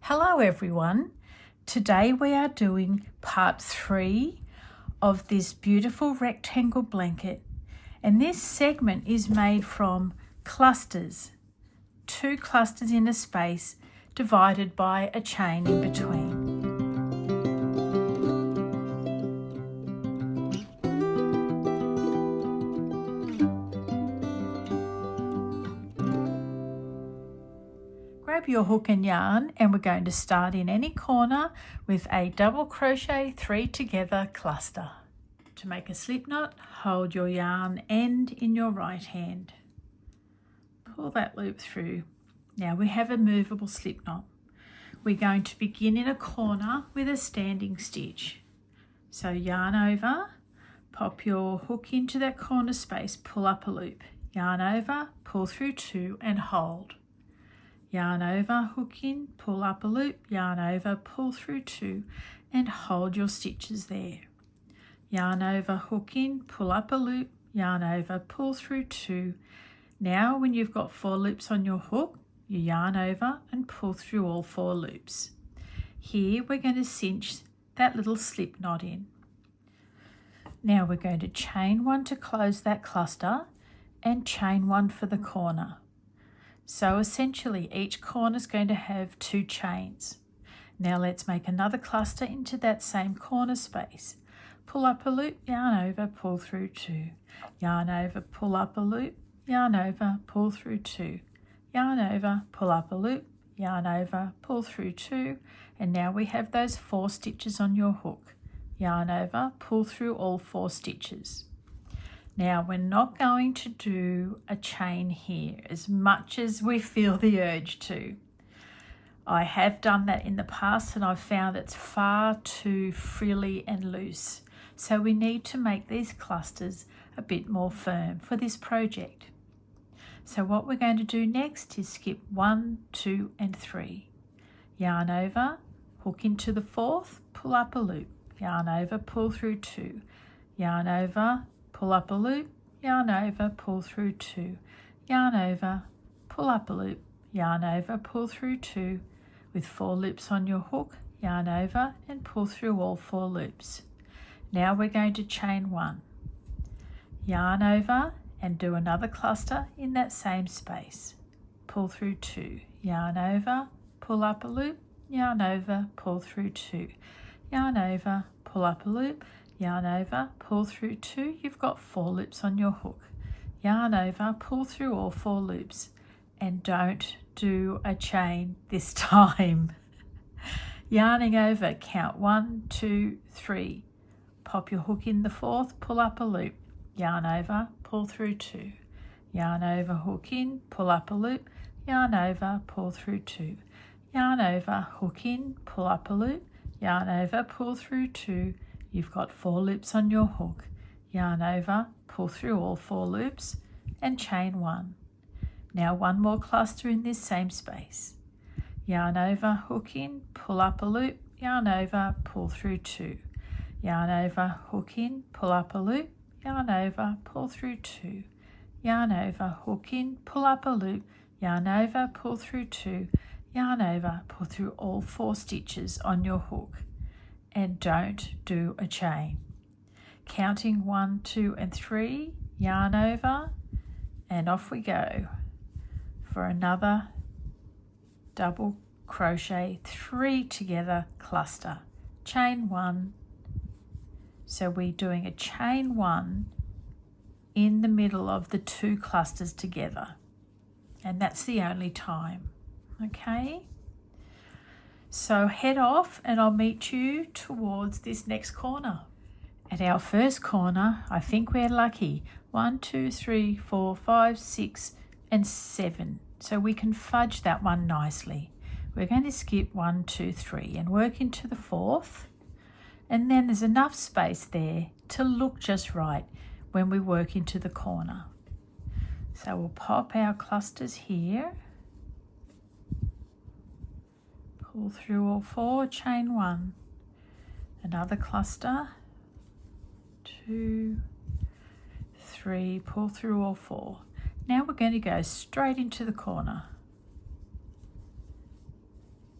Hello everyone. Today we are doing part 3 of this beautiful rectangle blanket, and this segment is made from clusters, 2 clusters in a space divided by a chain in between. Grab your hook and yarn, and we're going to start in any corner with a double crochet 3 together cluster. To make a slip knot, hold your yarn end in your right hand. Pull that loop through. Now we have a movable slip knot. We're going to begin in a corner with a standing stitch. So yarn over, pop your hook into that corner space, pull up a loop. Yarn over, pull through 2 and hold. Yarn over, hook in, pull up a loop, yarn over, pull through 2 and hold your stitches there. Yarn over, hook in, pull up a loop, yarn over, pull through 2. Now when you've got 4 loops on your hook, you yarn over and pull through all 4 loops. Here we're going to cinch that little slip knot in. Now we're going to chain 1 to close that cluster and chain 1 for the corner. So essentially each corner is going to have 2 chains. Now let's make another cluster into that same corner space. Pull up a loop, yarn over, pull through 2. Yarn over, pull up a loop, yarn over, pull through 2. Yarn over, pull up a loop, yarn over, pull through 2. And now we have those 4 stitches on your hook. Yarn over, pull through all 4 stitches. Now we're not going to do a chain here as much as we feel the urge to. I have done that in the past and I've found it's far too frilly and loose. So we need to make these clusters a bit more firm for this project. So what we're going to do next is skip 1, 2 and 3. Yarn over, hook into the 4th, pull up a loop, yarn over, pull through 2, yarn over, pull up a loop, yarn over, pull through 2, yarn over, pull up a loop, yarn over, pull through 2, with 4 loops on your hook, yarn over and pull through all 4 loops. Now we're going to chain 1, yarn over and do another cluster in that same space. Pull through 2, yarn over, pull up a loop, yarn over, pull through 2, yarn over, pull up a loop, yarn over, pull through 2, you've got 4 loops on your hook. Yarn over, pull through all 4 loops and don't do a chain this time. Yarning over, count 1, 2, 3. Pop your hook in the 4th, pull up a loop, yarn over, pull through 2. Yarn over, hook in, pull up a loop, yarn over, pull through 2. Yarn over, hook in, pull up a loop, yarn over, pull through 2. You've got 4 loops on your hook. Yarn over, pull through all 4 loops and chain 1. Now 1 more cluster in this same space. Yarn over, hook in, pull up a loop, yarn over, pull through 2. Yarn over, hook in, pull up a loop, yarn over, pull through 2. Yarn over, hook in, pull up a loop, yarn over, pull through 2. Yarn over, pull through all 4 stitches on your hook. And don't do a chain. Counting 1, 2 and 3, yarn over and off we go for another double crochet 3 together cluster. Chain 1. So we're doing a chain 1 in the middle of the 2 clusters together, and that's the only time. Okay, so head off and I'll meet you towards this next corner. At our first corner, I think we're lucky. 1, 2, 3, 4, 5, 6 and 7. So we can fudge that one nicely. We're going to skip 1, 2, 3 and work into the 4th. And then there's enough space there to look just right when we work into the corner. So we'll pop our clusters here. Pull through all 4, chain 1. Another cluster. 2, 3, pull through all 4. Now we're going to go straight into the corner.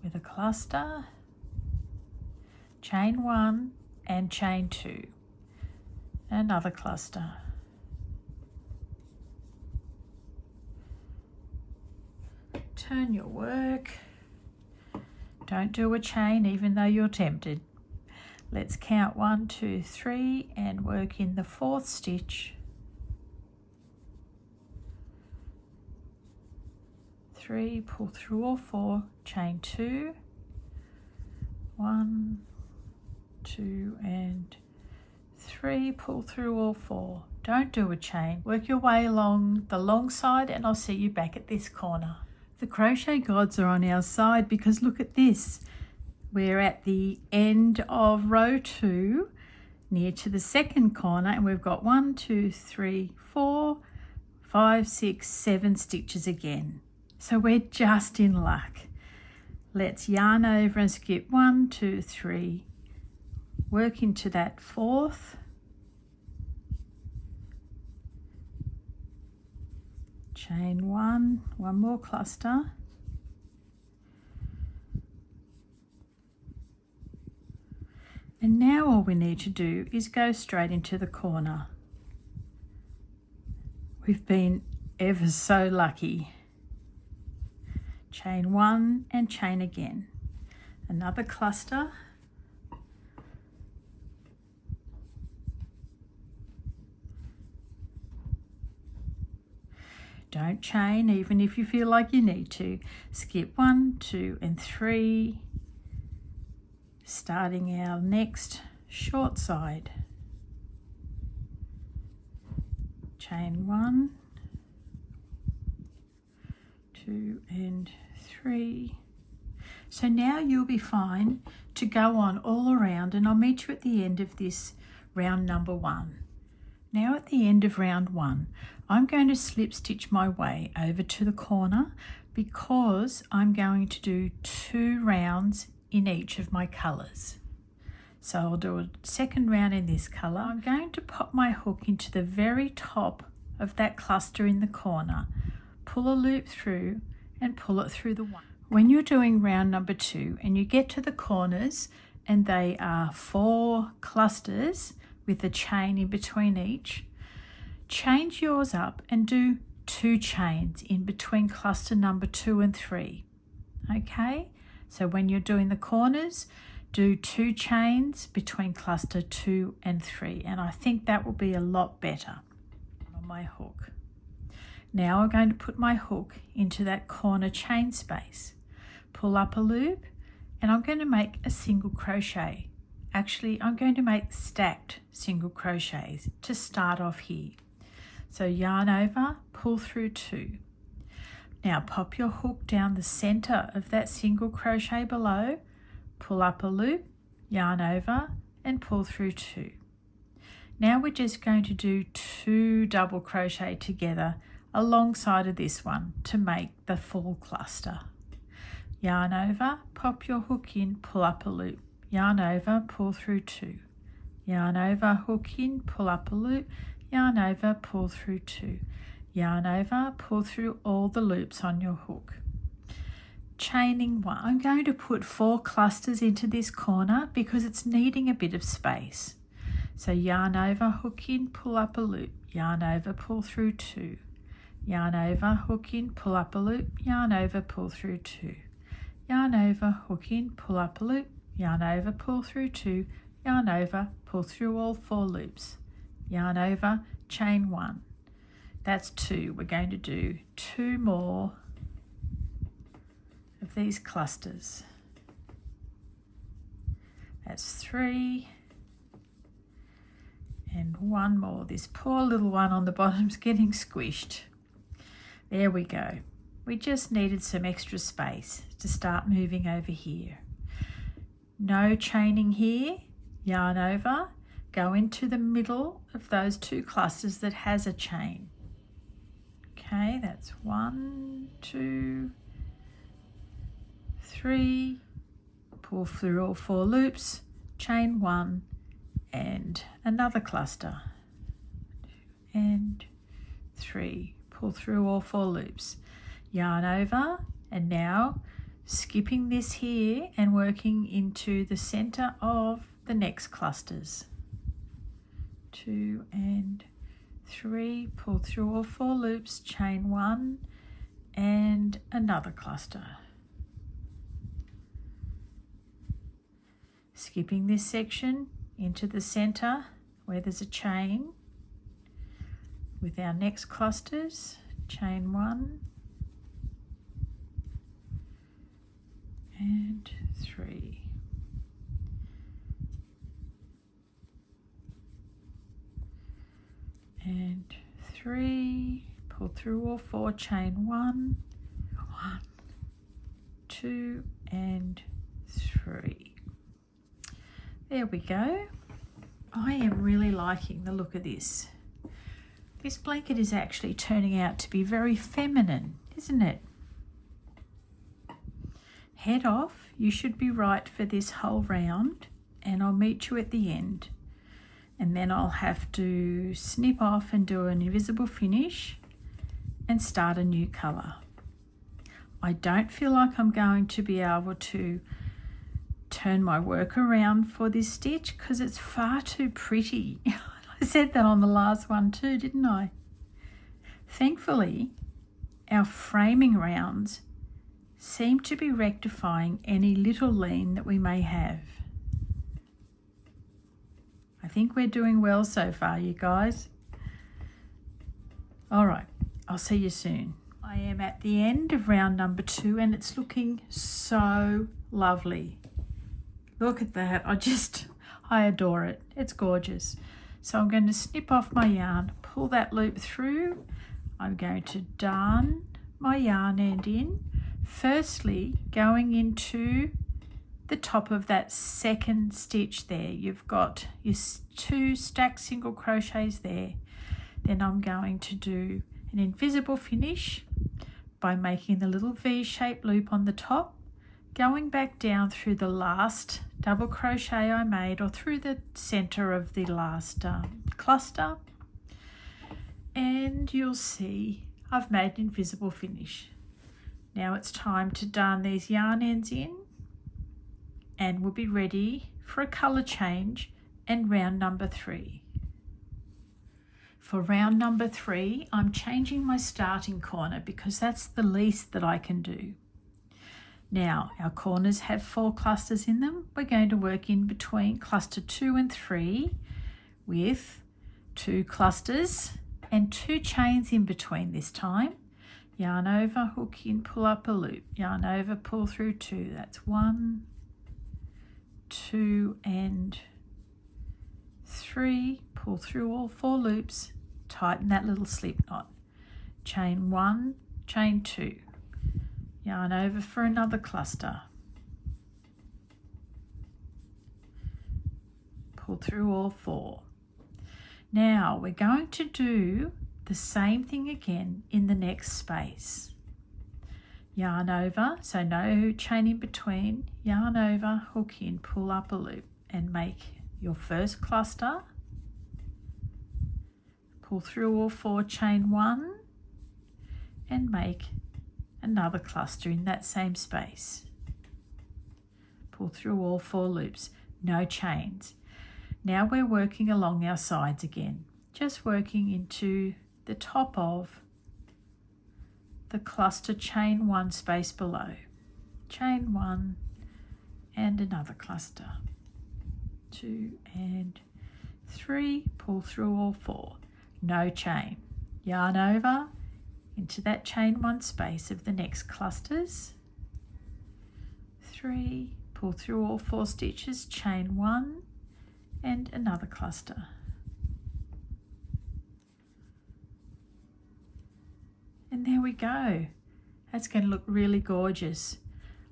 with a cluster, chain 1 and chain 2, another cluster, turn your work, don't do a chain even though you're tempted. Let's count 1, 2, 3 and work in the 4th stitch, 3, pull through all 4, chain 2, 1, 2 and 3, pull through all 4. Don't do a chain. Work your way along the long side and I'll see you back at this corner. The crochet gods are on our side because look at this. We're at the end of row 2, near to the 2nd corner, and we've got 1, 2, 3, 4, 5, 6, 7 stitches again. So we're just in luck. Let's yarn over and skip 1, 2, 3, work into that 4th, chain 1, one more cluster, and now all we need to do is go straight into the corner. We've been ever so lucky. Chain 1 and chain again, another cluster, don't chain even if you feel like you need to. Skip 1, 2 and 3, starting our next short side. Chain 1, 2 and 3. So now you'll be fine to go on all around, and I'll meet you at the end of this round number 1. Now at the end of round 1, I'm going to slip stitch my way over to the corner because I'm going to do 2 rounds in each of my colours. So I'll do a 2nd round in this colour. I'm going to pop my hook into the very top of that cluster in the corner, pull a loop through and pull it through the one. When you're doing round number 2 and you get to the corners and they are 4 clusters with a chain in between each, change yours up and do 2 chains in between cluster number 2 and 3. Okay, so when you're doing the corners, do 2 chains between cluster 2 and 3, and I think that will be a lot better on my hook. Now I'm going to put my hook into that corner chain space, pull up a loop, and I'm going to make a single crochet. Actually, I'm going to make stacked single crochets to start off here. So yarn over, pull through 2. Now pop your hook down the center of that single crochet below, pull up a loop, yarn over and pull through 2. Now we're just going to do 2 double crochet together alongside of this one to make the full cluster. Yarn over, pop your hook in, pull up a loop, yarn over, pull through 2. Yarn over, hook in, pull up a loop, yarn over, pull through 2. Yarn over, pull through all the loops on your hook. Chaining 1. I'm going to put 4 clusters into this corner because it's needing a bit of space. So yarn over, hook in, pull up a loop, yarn over, pull through 2. Yarn over, hook in, pull up a loop, yarn over, pull through 2. Yarn over, hook in, pull up a loop, yarn over, pull through 2, yarn over, pull through all 4 loops. Yarn over, chain 1. That's 2. We're going to do 2 more of these clusters. That's 3 and 1 more. This poor little one on the bottom's getting squished. There we go. We just needed some extra space to start moving over here. No chaining here, yarn over, go into the middle of those 2 clusters that has a chain. Okay, that's 1, 2, 3, pull through all 4 loops, chain 1 and another cluster, 2 and 3, pull through all 4 loops, yarn over, and now skipping this here and working into the center of the next clusters. 2 and 3, pull through all 4 loops, chain 1 and another cluster. Skipping this section into the center where there's a chain with our next clusters, chain 1 and 3. And 3, pull through all 4, chain 1, 1, 2 and 3. There we go. I am really liking the look of this. This blanket is actually turning out to be very feminine, isn't it? Head off, you should be right for this whole round, and I'll meet you at the end. And then I'll have to snip off and do an invisible finish and start a new colour. I don't feel like I'm going to be able to turn my work around for this stitch because it's far too pretty. I said that on the last one too, didn't I? Thankfully, our framing rounds seem to be rectifying any little lean that we may have. I think we're doing well so far, you guys. All right, I'll see you soon. I am at the end of round number 2 and it's looking so lovely. Look at that, I adore it. It's gorgeous. So I'm going to snip off my yarn, pull that loop through. I'm going to darn my yarn end in. Firstly, going into the top of that second stitch there, you've got your 2 stacked single crochets there. Then I'm going to do an invisible finish by making the little V-shaped loop on the top, going back down through the last double crochet I made or through the center of the last cluster, and you'll see I've made an invisible finish. Now it's time to darn these yarn ends in and we'll be ready for a color change and round number 3. For round number 3, I'm changing my starting corner because that's the least that I can do. Now, our corners have 4 clusters in them. We're going to work in between cluster 2 and 3 with 2 clusters and 2 chains in between this time. Yarn over, hook in, pull up a loop. Yarn over, pull through 2. That's 1, 2 and 3. Pull through all 4 loops. Tighten that little slip knot. Chain 1, chain 2. Yarn over for another cluster. Pull through all 4. Now we're going to do the same thing again in the next space. Yarn over, so no chain in between. Yarn over, hook in, pull up a loop and make your first cluster. Pull through all 4, chain 1 and make another cluster in that same space. Pull through all 4 loops, no chains. Now we're working along our sides again, just working into the top of the cluster, chain 1 space below. Chain 1 and another cluster. 2 and 3, pull through all 4, no chain. Yarn over into that chain 1 space of the next clusters. 3, pull through all 4 stitches, chain 1 and another cluster. And there we go. That's going to look really gorgeous.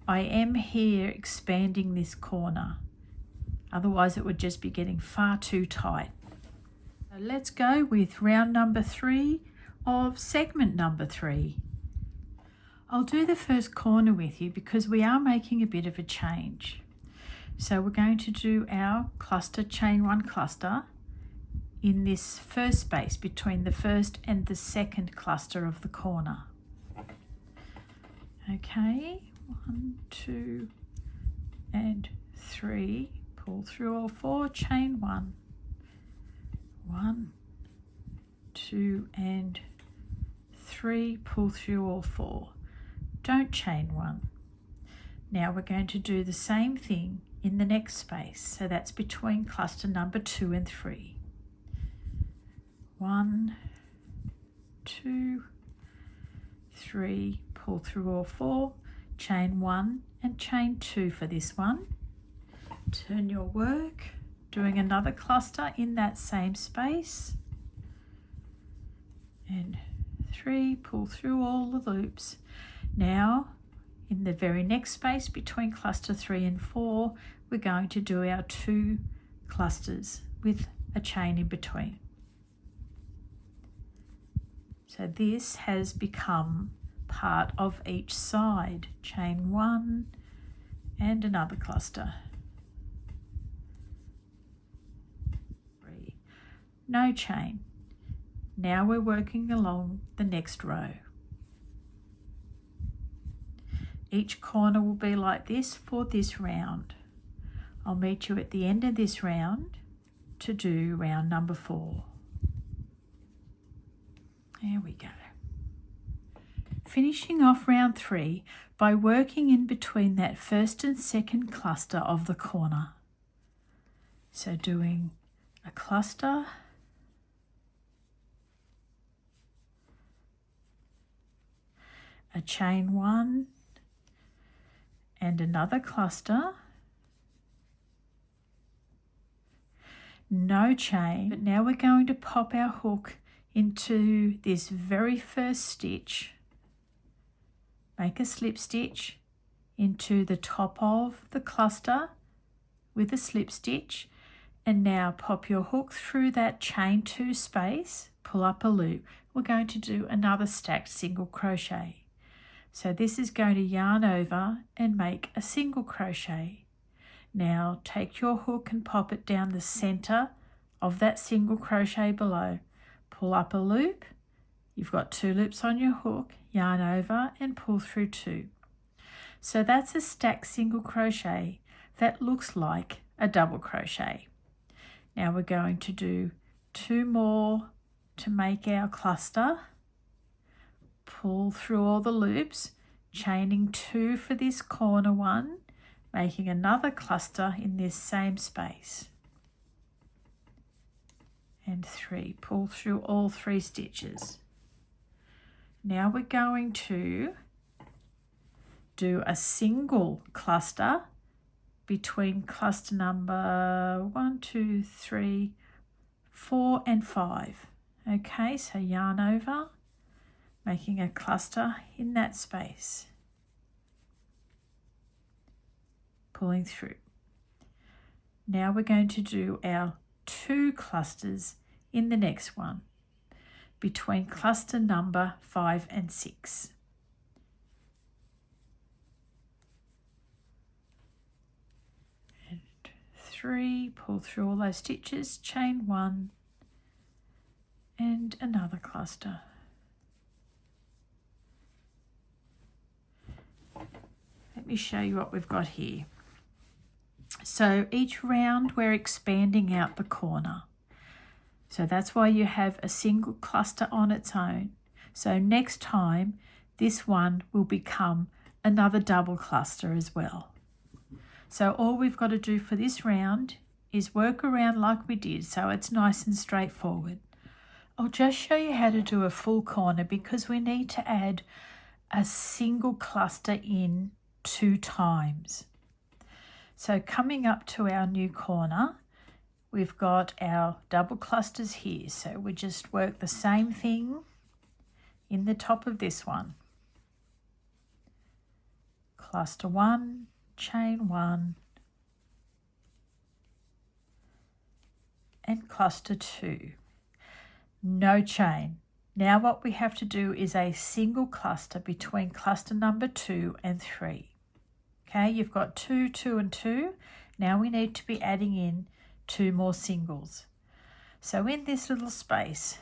I am here expanding this corner. Otherwise it would just be getting far too tight. So let's go with round number 3 of segment number 3. I'll do the first corner with you because we are making a bit of a change. So we're going to do our cluster, chain 1 cluster in this first space between the first and the second cluster of the corner. Okay, 1, 2 and 3, pull through all 4, chain 1, 1, 2 and 3, pull through all 4, don't chain 1. Now we're going to do the same thing in the next space, so that's between cluster number 2 and 3. 1, 2, 3, pull through all 4, chain 1 and chain 2 for this one. Turn your work, doing another cluster in that same space, and 3, pull through all the loops. Now in the very next space between cluster 3 and 4, we're going to do our 2 clusters with a chain in between. So this has become part of each side. Chain 1 and another cluster. 3. No chain. Now we're working along the next row. Each corner will be like this for this round. I'll meet you at the end of this round to do round number 4. There we go. Finishing off round 3 by working in between that first and second cluster of the corner. So doing a cluster, a chain 1 and another cluster, no chain, but now we're going to pop our hook into this very first stitch, make a slip stitch into the top of the cluster with a slip stitch, and now pop your hook through that chain 2 space, pull up a loop. We're going to do another stacked single crochet. So this is going to yarn over and make a single crochet. Now take your hook and pop it down the center of that single crochet below. Pull up a loop. You've got 2 loops on your hook, yarn over and pull through 2. So that's a stacked single crochet that looks like a double crochet. Now we're going to do 2 more to make our cluster. Pull through all the loops, chaining 2 for this corner one, making another cluster in this same space, and 3, pull through all 3 stitches. Now we're going to do a single cluster between cluster number 1, 2, 3, 4 and 5. Okay, so yarn over, making a cluster in that space, pulling through. Now we're going to do our 2 clusters in the next one between cluster number 5 and 6. And 3, pull through all those stitches, chain 1 and another cluster. Let me show you what we've got here. So each round we're expanding out the corner. So that's why you have a single cluster on its own. So next time this one will become another double cluster as well. So all we've got to do for this round is work around like we did, so it's nice and straightforward. I'll just show you how to do a full corner because we need to add a single cluster in 2 times. So coming up to our new corner, we've got our double clusters here. So we just work the same thing in the top of this one. Cluster 1, chain 1, and cluster 2. No chain. Now what we have to do is a single cluster between cluster number 2 and 3. Okay, you've got 2, 2 and 2. Now we need to be adding in 2 more singles. So in this little space,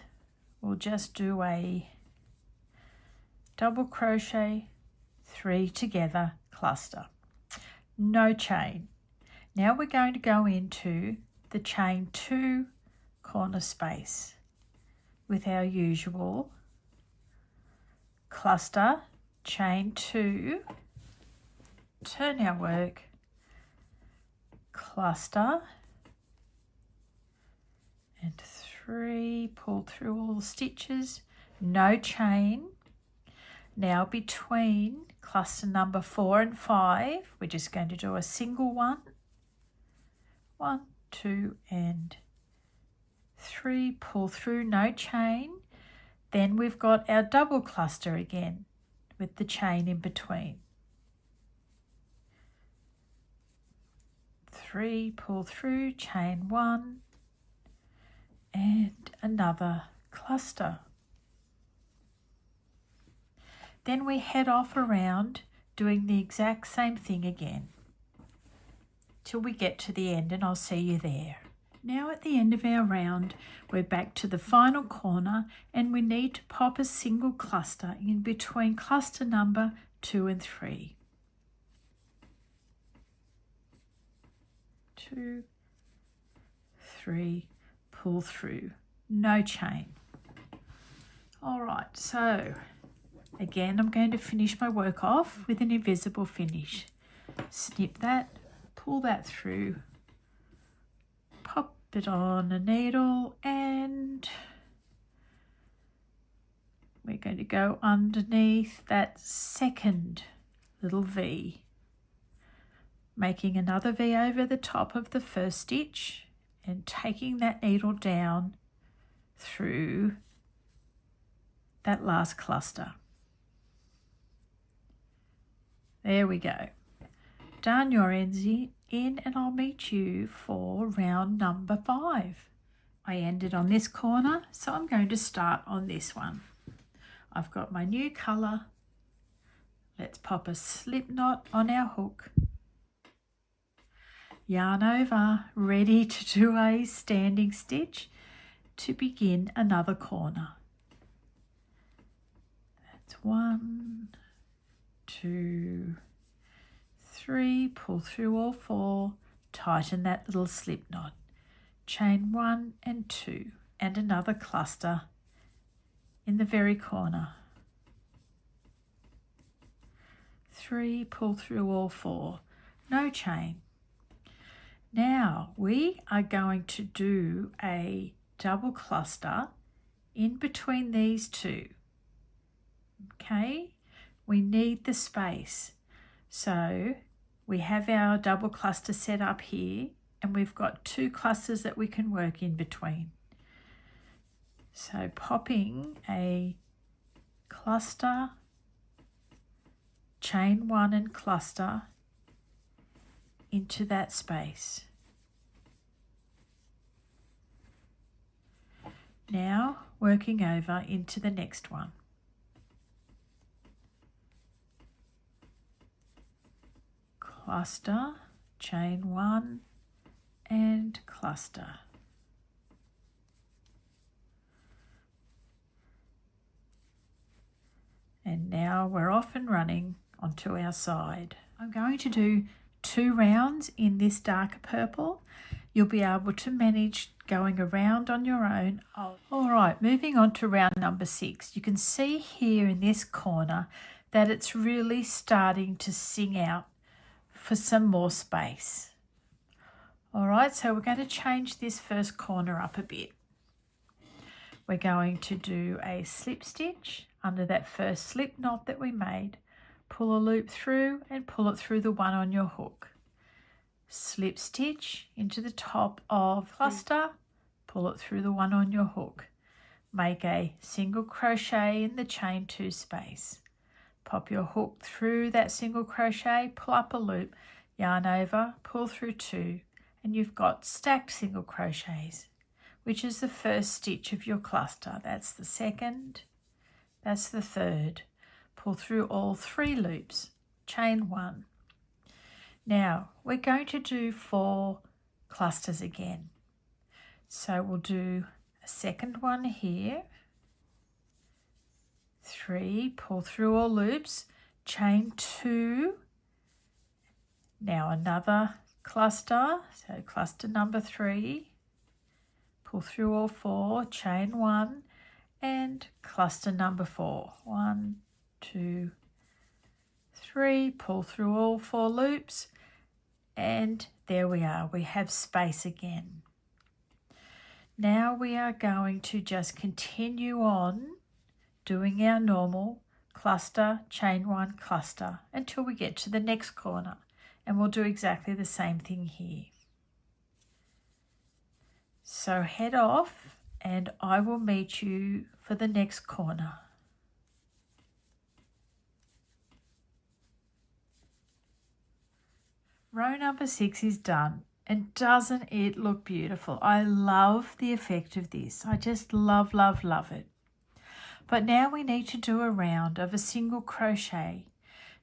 we'll just do a double crochet, 3 together, cluster. No chain. Now we're going to go into the chain 2 corner space with our usual cluster, chain 2, turn our work, cluster, and 3, pull through all the stitches, no chain. Now between cluster number 4 and 5, we're just going to do a single one. 1, 2 and 3, pull through, no chain. Then we've got our double cluster again with the chain in between. 3, pull through, chain 1 and another cluster. Then we head off around doing the exact same thing again till we get to the end, and I'll see you there. Now at the end of our round, we're back to the final corner and we need to pop a single cluster in between cluster number 2 and 3. 2, 3, pull through, no chain. All right, so again, I'm going to finish my work off with an invisible finish. Snip that, pull that through, pop it on a needle, and we're going to go underneath that second little V, making another V over the top of the first stitch and taking that needle down through that last cluster. There we go. Darn your ends in, and I'll meet you for round number 5. I ended on this corner, so I'm going to start on this one. I've got my new colour. Let's pop a slip knot on our hook. Yarn over, ready to do a standing stitch to begin another corner. That's 1, 2, 3, pull through all 4, tighten that little slip knot, chain 1 and 2, and another cluster in the very corner. 3, pull through all 4, no chain. Now we are going to do a double cluster in between these two. Okay, we need the space. So we have our double cluster set up here, and we've got 2 clusters that we can work in between. So popping a cluster, chain 1 and cluster into that space. Now working over into the next one. Cluster, chain 1 and cluster. And now we're off and running onto our side. I'm going to do 2 rounds in this darker purple. You'll be able to manage going around on your own. All right, moving on to round number 6. You can see here in this corner that it's really starting to sing out for some more space. All right, so we're going to change this first corner up a bit. We're going to do a slip stitch under that first slip knot that we made. Pull a loop through and pull it through the one on your hook. Slip stitch into the top of cluster, pull it through the one on your hook. Make a single crochet in the chain 2 space. Pop your hook through that single crochet, pull up a loop, yarn over, pull through 2, and you've got stacked single crochets, which is the first stitch of your cluster. That's the second, that's the third. Pull through all 3 loops, chain 1. Now we're going to do 4 clusters again. So we'll do a second one here, 3, pull through all loops, chain 2, Now another cluster, so cluster number 3, pull through all 4, chain 1, and cluster number 4. 1, 2, 3, pull through all 4 loops, and there we are, we have space again. Now we are going to just continue on doing our normal cluster, chain 1, cluster until we get to the next corner, and we'll do exactly the same thing here. So head off and I will meet you for the next corner. Row number 6 is done, and doesn't it look beautiful? I love the effect of this. I just love, love, love it. But now we need to do a round of a single crochet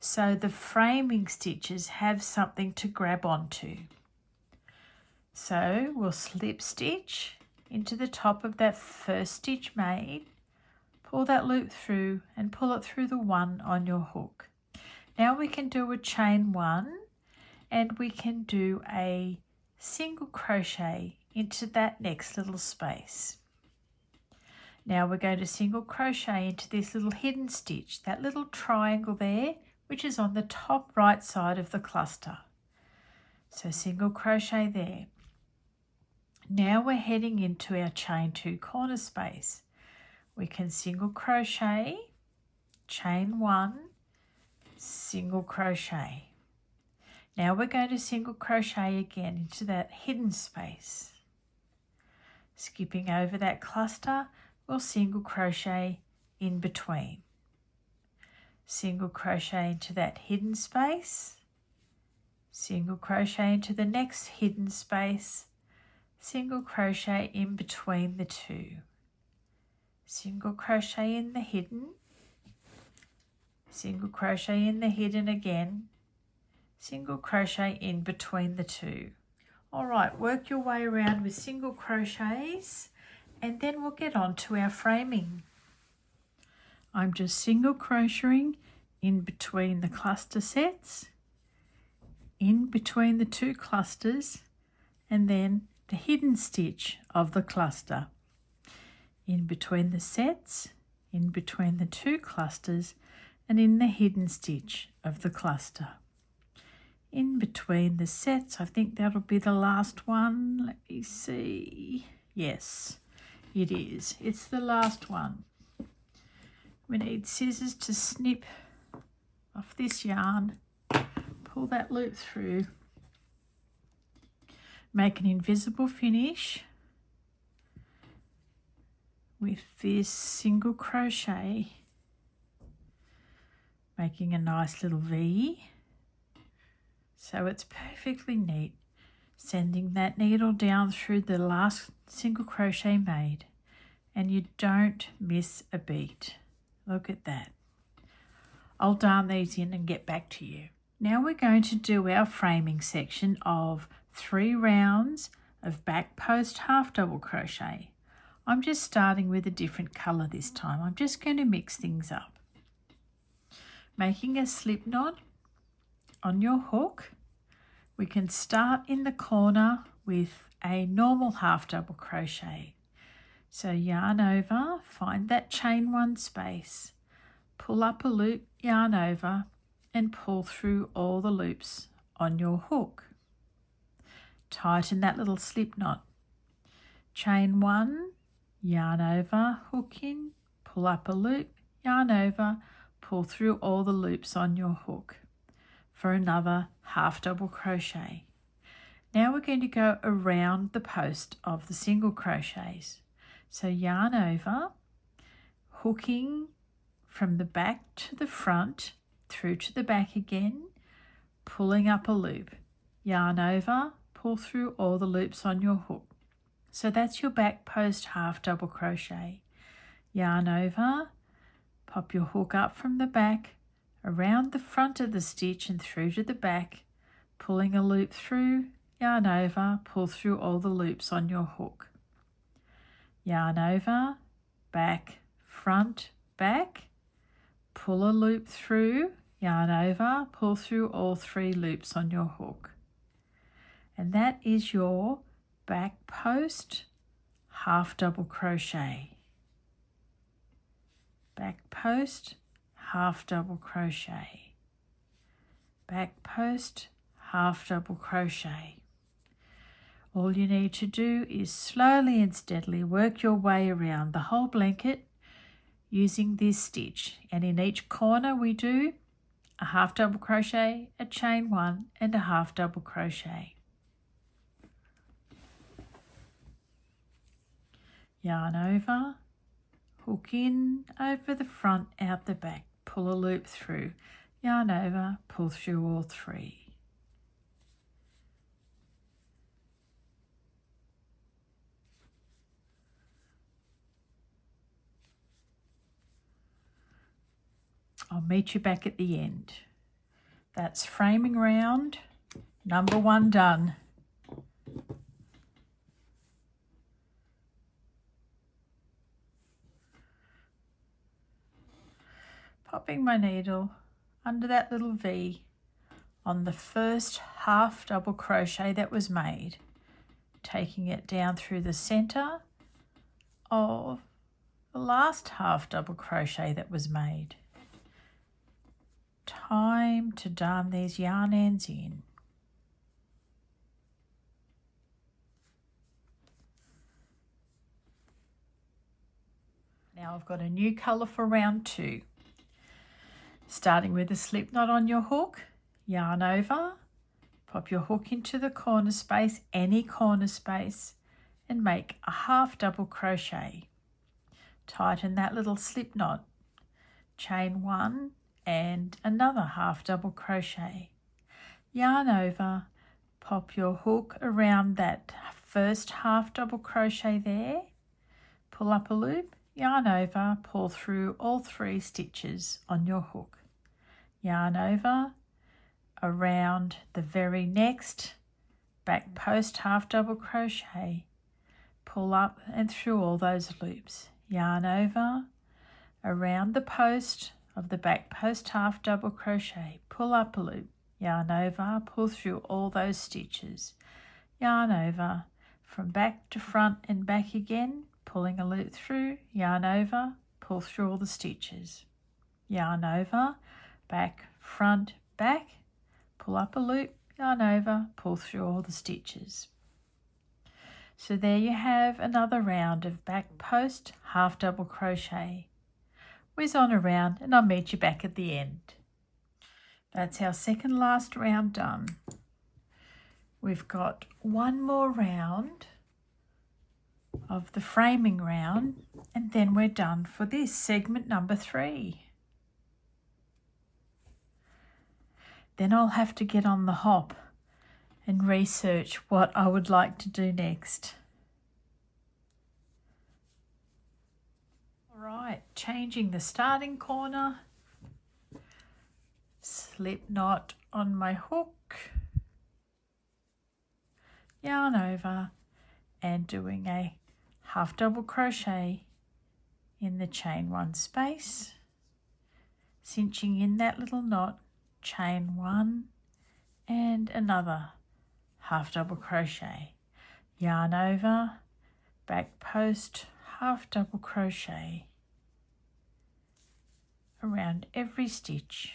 so the framing stitches have something to grab onto. So we'll slip stitch into the top of that first stitch made, pull that loop through and pull it through the one on your hook. Now we can do a chain 1 and we can do a single crochet into that next little space. Now we're going to single crochet into this little hidden stitch, that little triangle there, which is on the top right side of the cluster. So single crochet there. Now we're heading into our chain 2 corner space. We can single crochet, chain 1, single crochet. Now we're going to single crochet again into that hidden space. Skipping over that cluster, we'll single crochet in between. Single crochet into that hidden space, single crochet into the next hidden space, single crochet in between the two, single crochet in the hidden, single crochet in the hidden again, single crochet in between the two. All right, work your way around with single crochets and then we'll get on to our framing. I'm just single crocheting in between the cluster sets, in between the two clusters, and then the hidden stitch of the cluster. In between the sets, in between the two clusters, and in the hidden stitch of the cluster. In between the sets, I think that'll be the last one. Let me see. Yes, it is. It's the last one. We need scissors to snip off this yarn, pull that loop through, make an invisible finish with this single crochet, making a nice little V. So it's perfectly neat. Sending that needle down through the last single crochet made, and you don't miss a beat. Look at that. I'll darn these in and get back to you. Now we're going to do our framing section of 3 rounds of back post half double crochet. I'm just starting with a different colour this time. I'm just going to mix things up. Making a slip knot on your hook. We can start in the corner with a normal half double crochet. So yarn over, find that chain 1 space, pull up a loop, yarn over, and pull through all the loops on your hook. Tighten that little slip knot. Chain 1, yarn over, hook in, pull up a loop, yarn over, pull through all the loops on your hook for another half double crochet. Now we're going to go around the post of the single crochets. So yarn over, hooking from the back to the front, through to the back again, pulling up a loop, yarn over, pull through all the loops on your hook. So that's your back post half double crochet. Yarn over, pop your hook up from the back, around the front of the stitch and through to the back, pulling a loop through, yarn over, pull through all the loops on your hook. Yarn over, back, front, back, pull a loop through, yarn over, pull through all 3 loops on your hook. And that is your back post half double crochet. Back post, half double crochet. Back post, half double crochet. All you need to do is slowly and steadily work your way around the whole blanket using this stitch, and in each corner we do a half double crochet, a chain 1 and a half double crochet. Yarn over, hook in, over the front, out the back, pull a loop through, yarn over, pull through all 3. I'll meet you back at the end. That's framing round number 1 done. Popping my needle under that little V on the first half double crochet that was made, taking it down through the center of the last half double crochet that was made. Time to darn these yarn ends in. Now I've got a new colour for round 2. Starting with a slip knot on your hook, yarn over, pop your hook into the corner space, any corner space, and make a half double crochet. Tighten that little slip knot, chain 1 and another half double crochet. Yarn over, pop your hook around that first half double crochet there, pull up a loop, yarn over, pull through all 3 stitches on your hook. Yarn over, around the very next back post half double crochet, pull up and through all those loops. Yarn over, around the post of the back post half double crochet, pull up a loop, yarn over, pull through all those stitches. Yarn over, from back to front and back again, pulling a loop through, yarn over, pull through all the stitches. Yarn over, back, front, back, pull up a loop, yarn over, pull through all the stitches. So there you have another round of back post half double crochet. Whiz on around and I'll meet you back at the end. That's our second last round done. We've got one more round of the framing round and then we're done for this segment number 3. Then I'll have to get on the hop and research what I would like to do next. Alright, changing the starting corner, slip knot on my hook, yarn over and doing a half double crochet in the chain 1 space, cinching in that little knot, chain 1 and another half double crochet, yarn over, back post, half double crochet around every stitch.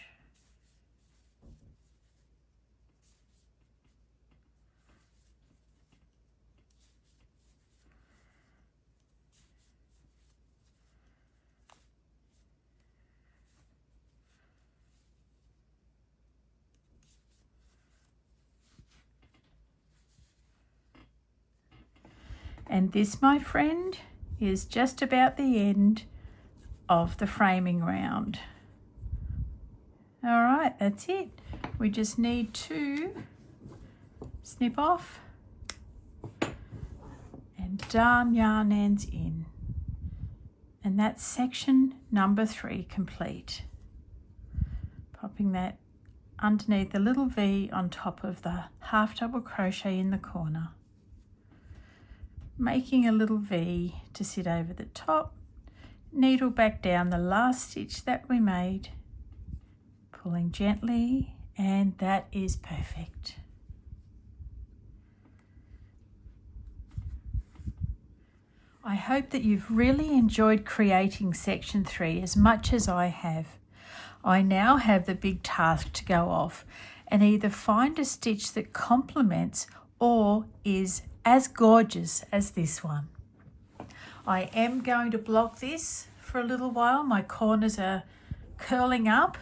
And this, my friend, is just about the end of the framing round. All right, that's it. We just need to snip off and darn yarn ends in. And that's section number 3 complete. Popping that underneath the little V on top of the half double crochet in the corner. Making a little V to sit over the top, needle back down the last stitch that we made, Pulling gently, and that is perfect. I hope that you've really enjoyed creating section 3 as much as I have. I now have the big task to go off and either find a stitch that complements or is as gorgeous as this one. I am going to block this for a little while. My corners are curling up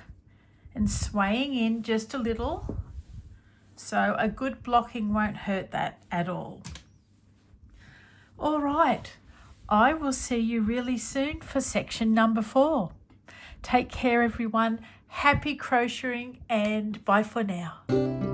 and swaying in just a little, so a good blocking won't hurt that at all. All right, I will see you really soon for section number 4. Take care everyone, happy crocheting, and bye for now.